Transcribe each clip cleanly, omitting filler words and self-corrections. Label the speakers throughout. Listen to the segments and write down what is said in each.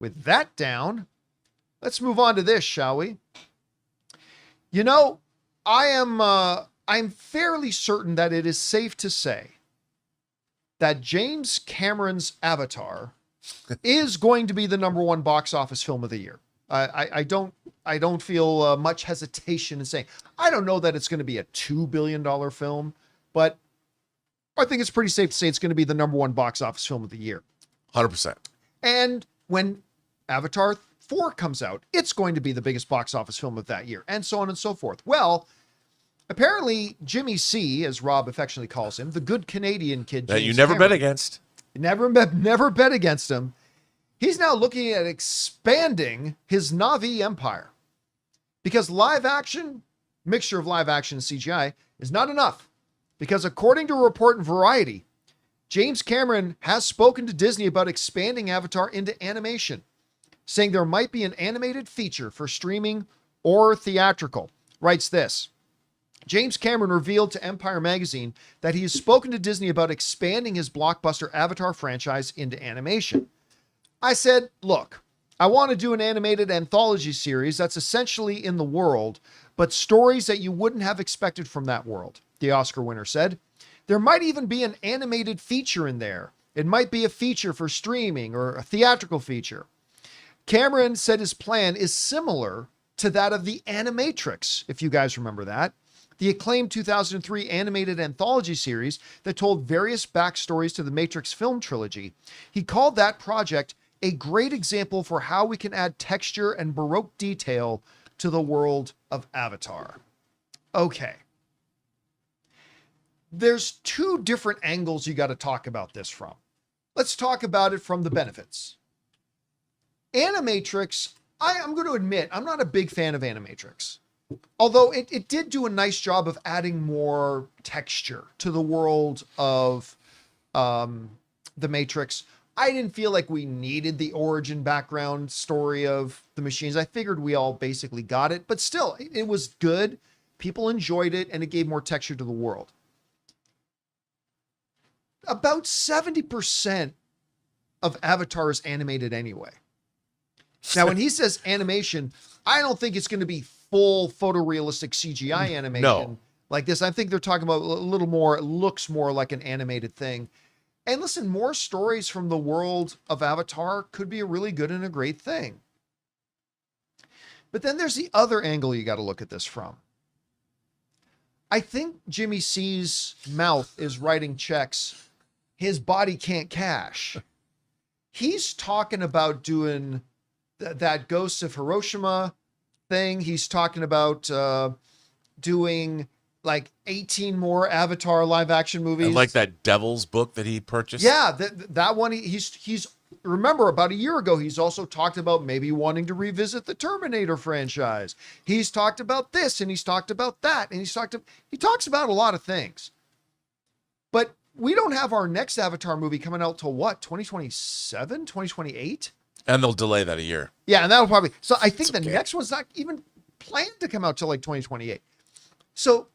Speaker 1: with that down, let's move on to this, shall we? You know, I'm fairly certain that it is safe to say that James Cameron's Avatar is going to be the #1 box office film of the year. I don't feel much hesitation in saying, I don't know that it's going to be a $2 billion film, but I think it's pretty safe to say it's going to be the #1 box office film of the year.
Speaker 2: 100%.
Speaker 1: And when Avatar 4 comes out, it's going to be the biggest box office film of that year, and so on and so forth. Well, apparently Jimmy C, as Rob affectionately calls him, the good Canadian kid
Speaker 2: That
Speaker 1: James
Speaker 2: you never
Speaker 1: Cameron,
Speaker 2: bet against.
Speaker 1: Never bet against him. He's now looking at expanding his Na'vi empire, because mixture of live action and CGI is not enough. Because according to a report in Variety, James Cameron has spoken to Disney about expanding Avatar into animation, saying there might be an animated feature for streaming or theatrical. Writes this: James Cameron revealed to Empire magazine that he has spoken to Disney about expanding his blockbuster Avatar franchise into animation. I said, look, I want to do an animated anthology series that's essentially in the world, but stories that you wouldn't have expected from that world, the Oscar winner said. There might even be an animated feature in there. It might be a feature for streaming or a theatrical feature. Cameron said his plan is similar to that of the Animatrix, if you guys remember that. The acclaimed 2003 animated anthology series that told various backstories to the Matrix film trilogy. He called that project a great example for how we can add texture and Baroque detail to the world of Avatar. Okay. There's two different angles you got to talk about this from. Let's talk about it from the benefits. Animatrix, I'm going to admit, I'm not a big fan of Animatrix. Although it did do a nice job of adding more texture to the world of the Matrix. I didn't feel like we needed the origin background story of the machines. I figured we all basically got it, but still, it was good. People enjoyed it, and it gave more texture to the world. About 70% of Avatar is animated anyway. Now, when he says animation, I don't think it's going to be full photorealistic CGI animation like this. I think they're talking about a little more, it looks more like an animated thing. And listen, more stories from the world of Avatar could be a really good and a great thing. But then there's the other angle you got to look at this from. I think Jimmy C's mouth is writing checks his body can't cash. He's talking about doing that Ghosts of Hiroshima thing. He's talking about doing like 18 more Avatar live action movies.
Speaker 2: And like that Devil's book that he purchased.
Speaker 1: Yeah, that one. He's remember about a year ago, he's also talked about maybe wanting to revisit the Terminator franchise. He's talked about this and he's talked about that. And he talks about a lot of things, but we don't have our next Avatar movie coming out till what? 2027, 2028?
Speaker 2: And they'll delay that a year.
Speaker 1: Yeah. And that'll probably, so I think the next one's not even planned to come out till like 2028. So,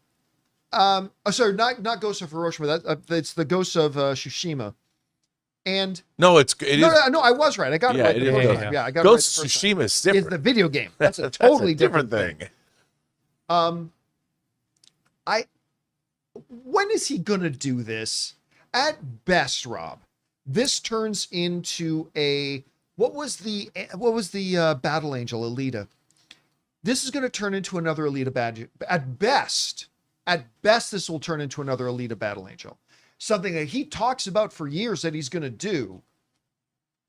Speaker 1: sorry, not Ghosts of Hiroshima. It's the Ghosts of Tsushima. And
Speaker 2: no, it is.
Speaker 1: No, I was right. I got it right. I got
Speaker 2: Ghost
Speaker 1: it right.
Speaker 2: Of Tsushima is different.
Speaker 1: It's the video game. That's a totally different thing. When is he gonna do this? At best, Rob, this turns into what was the Battle Angel, Alita? This is going to turn into another Alita badge. At best, this will turn into another Alita Battle Angel. Something that he talks about for years that he's going to do,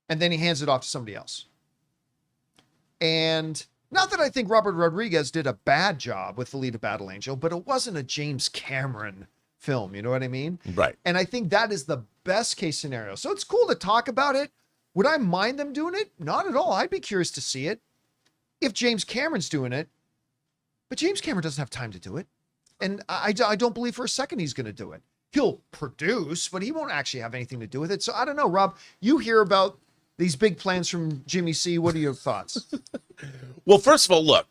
Speaker 1: and then he hands it off to somebody else. And not that I think Robert Rodriguez did a bad job with Alita Battle Angel, but it wasn't a James Cameron film. You know what I mean?
Speaker 2: Right.
Speaker 1: And I think that is the best case scenario. So it's cool to talk about it. Would I mind them doing it? Not at all. I'd be curious to see it if James Cameron's doing it, but James Cameron doesn't have time to do it. And I don't believe for a second he's going to do it. He'll produce, but he won't actually have anything to do with it. So I don't know, Rob, you hear about these big plans from Jimmy C. What are your thoughts?
Speaker 2: Well, first of all, look,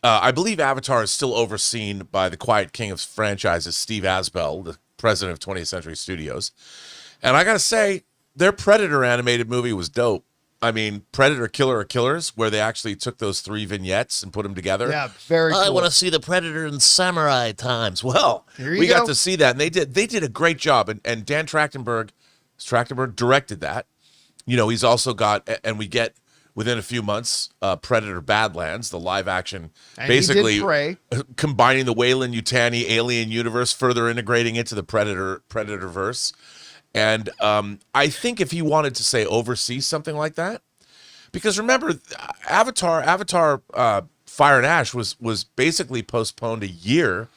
Speaker 2: I believe Avatar is still overseen by the Quiet King of franchises, Steve Asbell, the president of 20th Century Studios. And I got to say, their Predator animated movie was dope. I mean, Predator, Killer, or Killers, where they actually took those 3 vignettes and put them together.
Speaker 1: Yeah, very cool.
Speaker 3: I want to see the Predator in samurai times.
Speaker 2: Well,
Speaker 1: Here you
Speaker 2: we
Speaker 1: go.
Speaker 2: got to see that, and they did a great job. And Dan Trachtenberg directed that. You know, he's also got, and we get within a few months, Predator Badlands, the live action,
Speaker 1: And he did
Speaker 2: basically
Speaker 1: Prey.
Speaker 2: combining the Weyland-Yutani alien universe, further integrating into the Predator verse. And I think if he wanted to say oversee something like that, because remember, Avatar Fire and Ash was basically postponed a year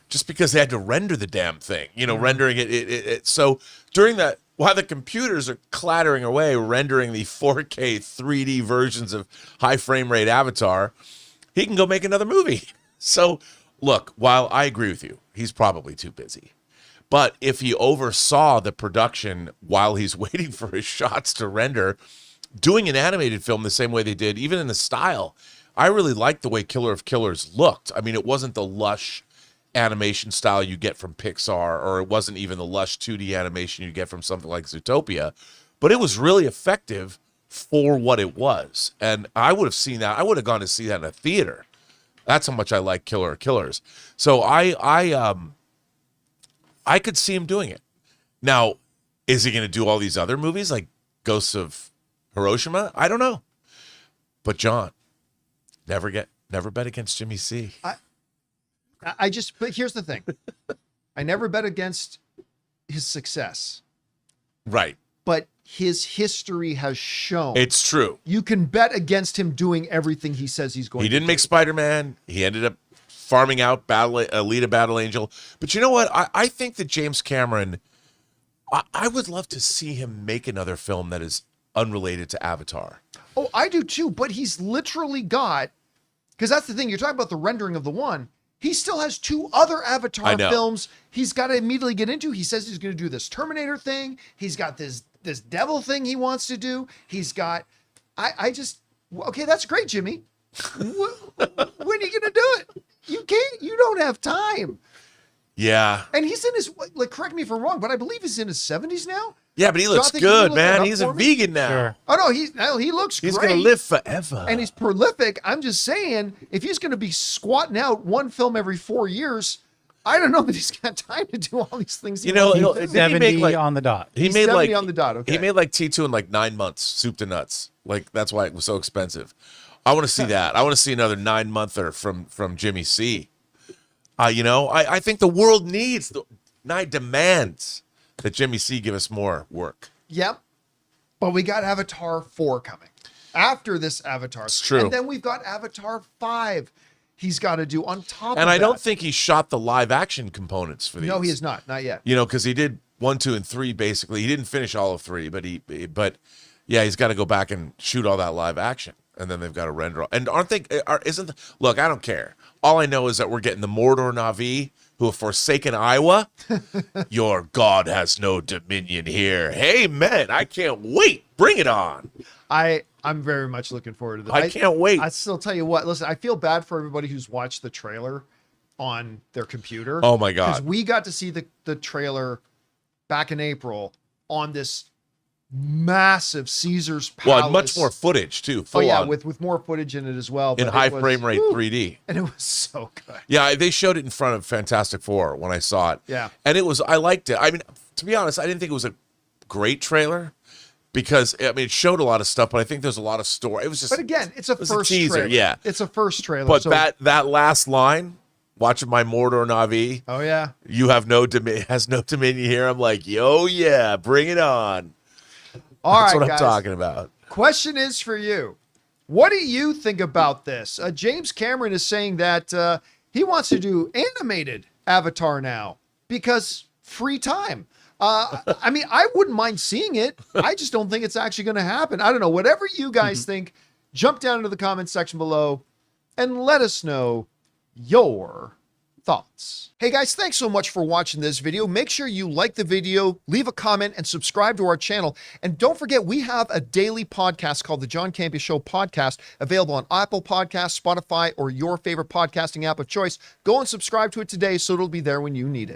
Speaker 2: just because they had to render the damn thing, you know, rendering it. So during that, while the computers are clattering away, rendering the 4K 3D versions of high frame rate Avatar, he can go make another movie. So look, while I agree with you, he's probably too busy. But if he oversaw the production while he's waiting for his shots to render, doing an animated film the same way they did, even in the style, I really liked the way Killer of Killers looked. I mean, it wasn't the lush animation style you get from Pixar, or it wasn't even the lush 2D animation you get from something like Zootopia, but it was really effective for what it was. And I would have seen that. I would have gone to see that in a theater. That's how much I like Killer of Killers. So I could see him doing it. Now, is he going to do all these other movies like Ghosts of Hiroshima? I don't know. But John, never bet against Jimmy C.
Speaker 1: But here's the thing. I never bet against his success,
Speaker 2: Right.
Speaker 1: but his history has shown
Speaker 2: It's true.
Speaker 1: you can bet against him doing everything he says he's going to do.
Speaker 2: He didn't make Spider-Man. He ended up farming out Alita Battle Angel. But you know what? I think that James Cameron, I would love to see him make another film that is unrelated to Avatar.
Speaker 1: Oh, I do too, but he's literally got, because that's the thing, you're talking about the rendering of the one. He still has 2 other
Speaker 2: I
Speaker 1: Avatar
Speaker 2: know.
Speaker 1: films he's got to immediately get into. He says he's going to do this Terminator thing. He's got this devil thing he wants to do. He's got, okay, that's great, Jimmy. When are you going to do it? You don't have time.
Speaker 2: Yeah.
Speaker 1: And he's in his, like, correct me if I'm wrong, but I believe he's in his 70s now.
Speaker 2: Yeah, but he looks
Speaker 1: Jonathan, can you
Speaker 2: good,
Speaker 1: look that
Speaker 2: man.
Speaker 1: up
Speaker 2: He's
Speaker 1: for
Speaker 2: a
Speaker 1: me?
Speaker 2: vegan now.
Speaker 4: Sure.
Speaker 1: Oh, no, he looks
Speaker 2: He's
Speaker 1: great.
Speaker 2: going to live forever.
Speaker 1: And he's prolific. I'm just saying, if he's going to be squatting out one film every 4 years, I don't know that he's got time to do all these things.
Speaker 2: You know,
Speaker 1: wants to
Speaker 2: he'll-
Speaker 1: do.
Speaker 2: didn't he
Speaker 4: 70
Speaker 2: make, like-
Speaker 4: on the dot.
Speaker 2: He
Speaker 1: He's
Speaker 2: made
Speaker 1: 70
Speaker 2: like
Speaker 1: on the dot. Okay.
Speaker 2: He made like T2 in like 9 months, soup to nuts. Like that's why it was so expensive. I want to see that. I want to see another 9-monther from Jimmy C. You know, I think the world demands that Jimmy C give us more work.
Speaker 1: Yep. But we got Avatar 4 coming after this Avatar.
Speaker 2: It's true.
Speaker 1: And then we've got Avatar 5 he's got to do on top of that.
Speaker 2: And I don't think he shot the live action components for these.
Speaker 1: No, he is not. Not yet.
Speaker 2: You know, because he did 1, 2, and 3 basically. He didn't finish all of 3, but yeah, he's got to go back and shoot all that live action, and then they've got to render. And aren't they? Look, I don't care. All I know is that we're getting the Mordor Na'vi who have forsaken Iowa. Your God has no dominion here. Hey, man, I can't wait. Bring it on.
Speaker 1: I'm very much looking forward to this.
Speaker 2: I can't wait.
Speaker 1: I still tell you what, listen, I feel bad for everybody who's watched the trailer on their computer.
Speaker 2: Oh, my God.
Speaker 1: Because we got to see the trailer back in April on this massive Caesar's Palace.
Speaker 2: Well, much more footage, too.
Speaker 1: Oh,
Speaker 2: Full
Speaker 1: yeah,
Speaker 2: on,
Speaker 1: with more footage in it as well.
Speaker 2: in
Speaker 1: but
Speaker 2: high
Speaker 1: it was-
Speaker 2: frame rate
Speaker 1: whew,
Speaker 2: 3D.
Speaker 1: And it was so good.
Speaker 2: Yeah, they showed it in front of Fantastic Four when I saw it.
Speaker 1: Yeah.
Speaker 2: And I liked it. I mean, to be honest, I didn't think it was a great trailer because, I mean, it showed a lot of stuff, but I think there's a lot of story. It was just,
Speaker 1: But again, it's a
Speaker 2: was
Speaker 1: first
Speaker 2: a teaser,
Speaker 1: trailer.
Speaker 2: yeah.
Speaker 1: It's a first trailer.
Speaker 2: but
Speaker 1: so,
Speaker 2: that last line, watching my Mordor Na'vi,
Speaker 1: oh, yeah.
Speaker 2: you have no dominion here. I'm like, yo, yeah, bring it on.
Speaker 1: All
Speaker 2: That's
Speaker 1: right,
Speaker 2: what
Speaker 1: guys.
Speaker 2: I'm talking about.
Speaker 1: Question is for you. What do you think about this? James Cameron is saying that he wants to do animated Avatar now because free time. I mean, I wouldn't mind seeing it. I just don't think it's actually going to happen. I don't know. Whatever you guys think, jump down into the comments section below and let us know your thoughts. Hey guys, thanks so much for watching this video. Make sure you like the video, leave a comment, and subscribe to our channel. And don't forget, we have a daily podcast called the John Campea Show podcast, available on Apple Podcasts, Spotify, or your favorite podcasting app of choice. Go and subscribe to it today so it'll be there when you need it.